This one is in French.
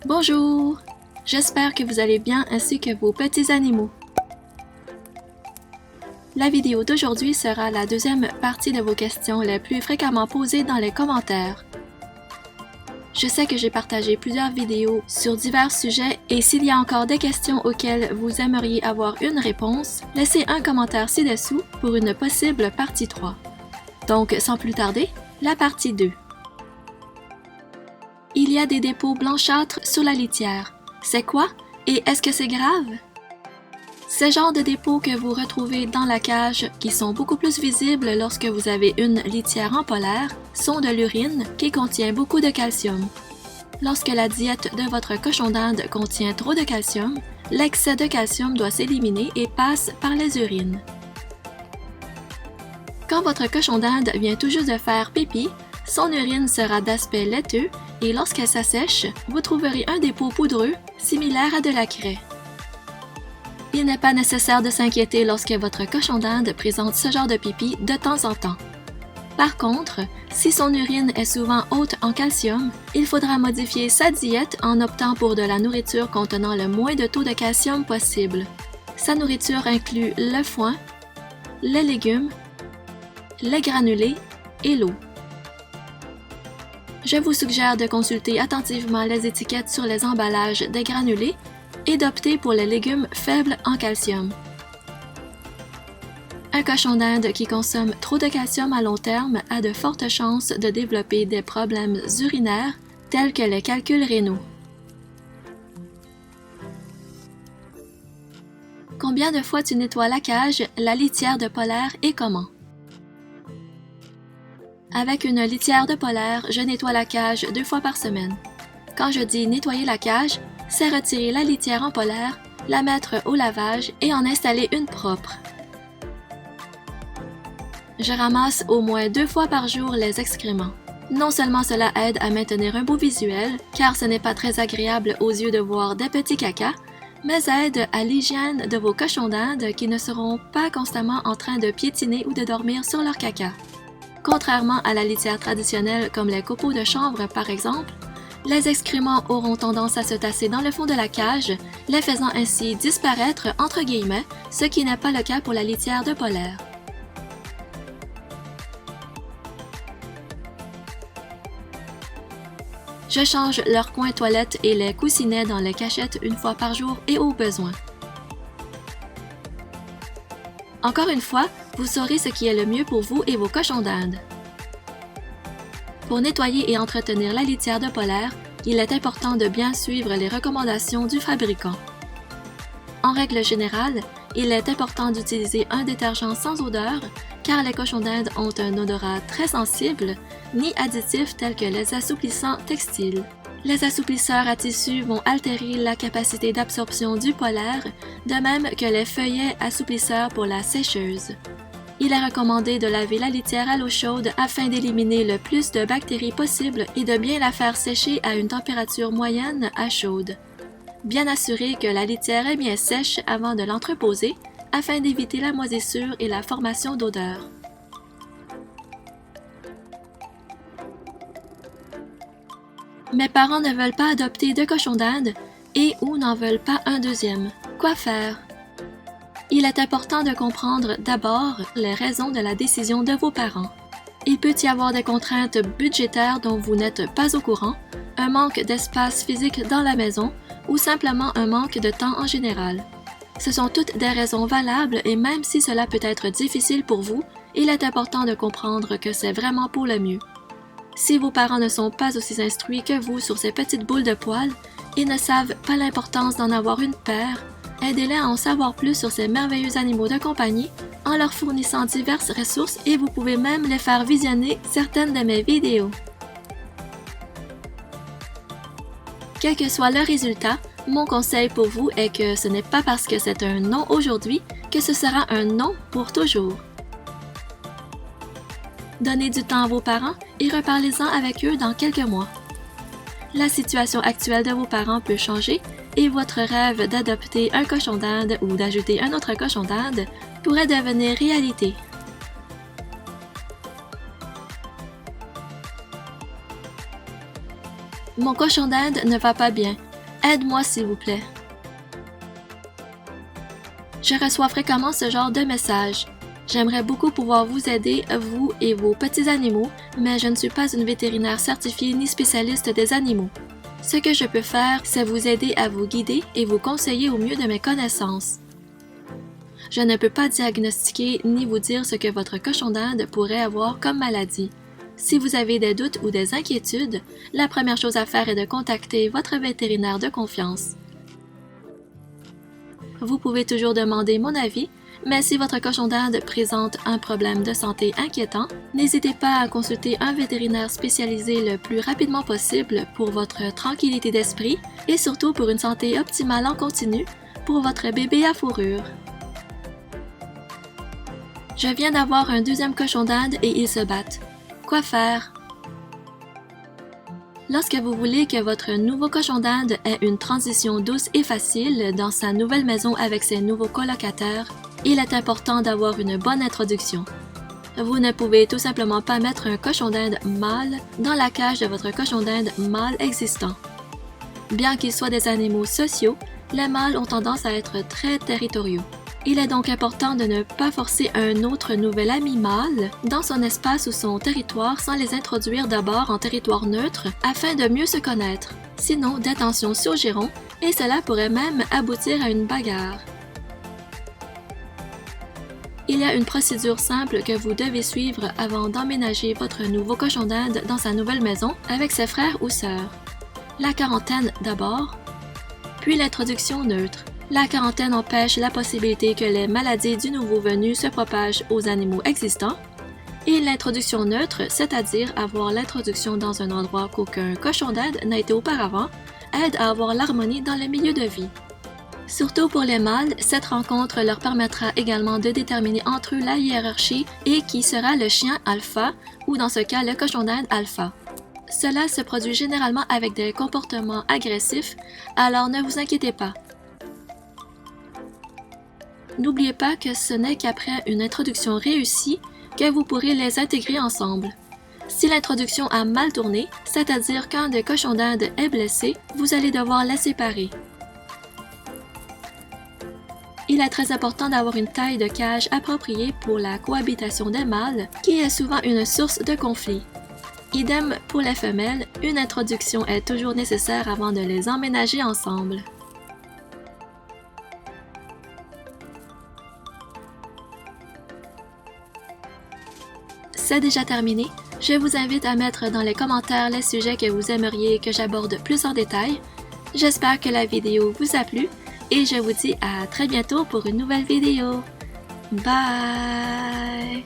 Bonjour! J'espère que vous allez bien ainsi que vos petits animaux. La vidéo d'aujourd'hui sera la deuxième partie de vos questions les plus fréquemment posées dans les commentaires. Je sais que j'ai partagé plusieurs vidéos sur divers sujets et s'il y a encore des questions auxquelles vous aimeriez avoir une réponse, laissez un commentaire ci-dessous pour une possible partie 3. Donc, sans plus tarder, la partie 2. Il y a des dépôts blanchâtres sur la litière. C'est quoi? Et est-ce que c'est grave? Ces genres de dépôts que vous retrouvez dans la cage, qui sont beaucoup plus visibles lorsque vous avez une litière en polaire, sont de l'urine qui contient beaucoup de calcium. Lorsque la diète de votre cochon d'Inde contient trop de calcium, l'excès de calcium doit s'éliminer et passe par les urines. Quand votre cochon d'Inde vient tout juste de faire pipi, son urine sera d'aspect laiteux et lorsqu'elle s'assèche, vous trouverez un dépôt poudreux similaire à de la craie. Il n'est pas nécessaire de s'inquiéter lorsque votre cochon d'Inde présente ce genre de pipi de temps en temps. Par contre, si son urine est souvent haute en calcium, il faudra modifier sa diète en optant pour de la nourriture contenant le moins de taux de calcium possible. Sa nourriture inclut le foin, les légumes, les granulés et l'eau. Je vous suggère de consulter attentivement les étiquettes sur les emballages des granulés et d'opter pour les légumes faibles en calcium. Un cochon d'Inde qui consomme trop de calcium à long terme a de fortes chances de développer des problèmes urinaires tels que les calculs rénaux. Combien de fois tu nettoies la cage, la litière de polaire et comment? Avec une litière de polaire, je nettoie la cage 2 fois par semaine. Quand je dis nettoyer la cage, c'est retirer la litière en polaire, la mettre au lavage et en installer une propre. Je ramasse au moins 2 fois par jour les excréments. Non seulement cela aide à maintenir un beau visuel, car ce n'est pas très agréable aux yeux de voir des petits cacas, mais aide à l'hygiène de vos cochons d'Inde qui ne seront pas constamment en train de piétiner ou de dormir sur leur caca. Contrairement à la litière traditionnelle comme les copeaux de chanvre par exemple, les excréments auront tendance à se tasser dans le fond de la cage, les faisant ainsi disparaître entre guillemets, ce qui n'est pas le cas pour la litière de polaire. Je change leurs coins toilettes et les coussinets dans les cachettes une fois par jour et au besoin. Encore une fois, vous saurez ce qui est le mieux pour vous et vos cochons d'Inde. Pour nettoyer et entretenir la litière de polaire, il est important de bien suivre les recommandations du fabricant. En règle générale, il est important d'utiliser un détergent sans odeur car les cochons d'Inde ont un odorat très sensible, ni additifs tels que les assouplissants textiles. Les assouplisseurs à tissu vont altérer la capacité d'absorption du polaire, de même que les feuillets assouplisseurs pour la sécheuse. Il est recommandé de laver la litière à l'eau chaude afin d'éliminer le plus de bactéries possible et de bien la faire sécher à une température moyenne à chaude. Bien assurer que la litière est bien sèche avant de l'entreposer afin d'éviter la moisissure et la formation d'odeur. Mes parents ne veulent pas adopter de cochon d'Inde et ou n'en veulent pas un deuxième. Quoi faire? Il est important de comprendre d'abord les raisons de la décision de vos parents. Il peut y avoir des contraintes budgétaires dont vous n'êtes pas au courant, un manque d'espace physique dans la maison ou simplement un manque de temps en général. Ce sont toutes des raisons valables et même si cela peut être difficile pour vous, il est important de comprendre que c'est vraiment pour le mieux. Si vos parents ne sont pas aussi instruits que vous sur ces petites boules de poils et ne savent pas l'importance d'en avoir une paire, aidez-les à en savoir plus sur ces merveilleux animaux de compagnie en leur fournissant diverses ressources et vous pouvez même les faire visionner certaines de mes vidéos. Quel que soit le résultat, mon conseil pour vous est que ce n'est pas parce que c'est un non aujourd'hui que ce sera un non pour toujours. Donnez du temps à vos parents et reparlez-en avec eux dans quelques mois. La situation actuelle de vos parents peut changer et votre rêve d'adopter un cochon d'Inde ou d'ajouter un autre cochon d'Inde pourrait devenir réalité. Mon cochon d'Inde ne va pas bien. Aide-moi s'il vous plaît. Je reçois fréquemment ce genre de messages. J'aimerais beaucoup pouvoir vous aider, vous et vos petits animaux, mais je ne suis pas une vétérinaire certifiée ni spécialiste des animaux. Ce que je peux faire, c'est vous aider à vous guider et vous conseiller au mieux de mes connaissances. Je ne peux pas diagnostiquer ni vous dire ce que votre cochon d'Inde pourrait avoir comme maladie. Si vous avez des doutes ou des inquiétudes, la première chose à faire est de contacter votre vétérinaire de confiance. Vous pouvez toujours demander mon avis, mais si votre cochon d'Inde présente un problème de santé inquiétant, n'hésitez pas à consulter un vétérinaire spécialisé le plus rapidement possible pour votre tranquillité d'esprit et surtout pour une santé optimale en continu pour votre bébé à fourrure. Je viens d'avoir un deuxième cochon d'Inde et ils se battent. Quoi faire? Lorsque vous voulez que votre nouveau cochon d'Inde ait une transition douce et facile dans sa nouvelle maison avec ses nouveaux colocataires, il est important d'avoir une bonne introduction. Vous ne pouvez tout simplement pas mettre un cochon d'Inde mâle dans la cage de votre cochon d'Inde mâle existant. Bien qu'ils soient des animaux sociaux, les mâles ont tendance à être très territoriaux. Il est donc important de ne pas forcer un autre nouvel ami mâle dans son espace ou son territoire sans les introduire d'abord en territoire neutre afin de mieux se connaître. Sinon, des tensions surgiront et cela pourrait même aboutir à une bagarre. Il y a une procédure simple que vous devez suivre avant d'emménager votre nouveau cochon d'Inde dans sa nouvelle maison avec ses frères ou sœurs. La quarantaine d'abord, puis l'introduction neutre. La quarantaine empêche la possibilité que les maladies du nouveau venu se propagent aux animaux existants, et l'introduction neutre, c'est-à-dire avoir l'introduction dans un endroit qu'aucun cochon d'Inde n'a été auparavant, aide à avoir l'harmonie dans le milieu de vie. Surtout pour les mâles, cette rencontre leur permettra également de déterminer entre eux la hiérarchie et qui sera le chien alpha ou dans ce cas le cochon d'Inde alpha. Cela se produit généralement avec des comportements agressifs, alors ne vous inquiétez pas. N'oubliez pas que ce n'est qu'après une introduction réussie que vous pourrez les intégrer ensemble. Si l'introduction a mal tourné, c'est-à-dire qu'un des cochons d'Inde est blessé, vous allez devoir les séparer. Il est très important d'avoir une taille de cage appropriée pour la cohabitation des mâles, qui est souvent une source de conflit. Idem pour les femelles, une introduction est toujours nécessaire avant de les emménager ensemble. C'est déjà terminé. Je vous invite à mettre dans les commentaires les sujets que vous aimeriez que j'aborde plus en détail. J'espère que la vidéo vous a plu et je vous dis à très bientôt pour une nouvelle vidéo. Bye!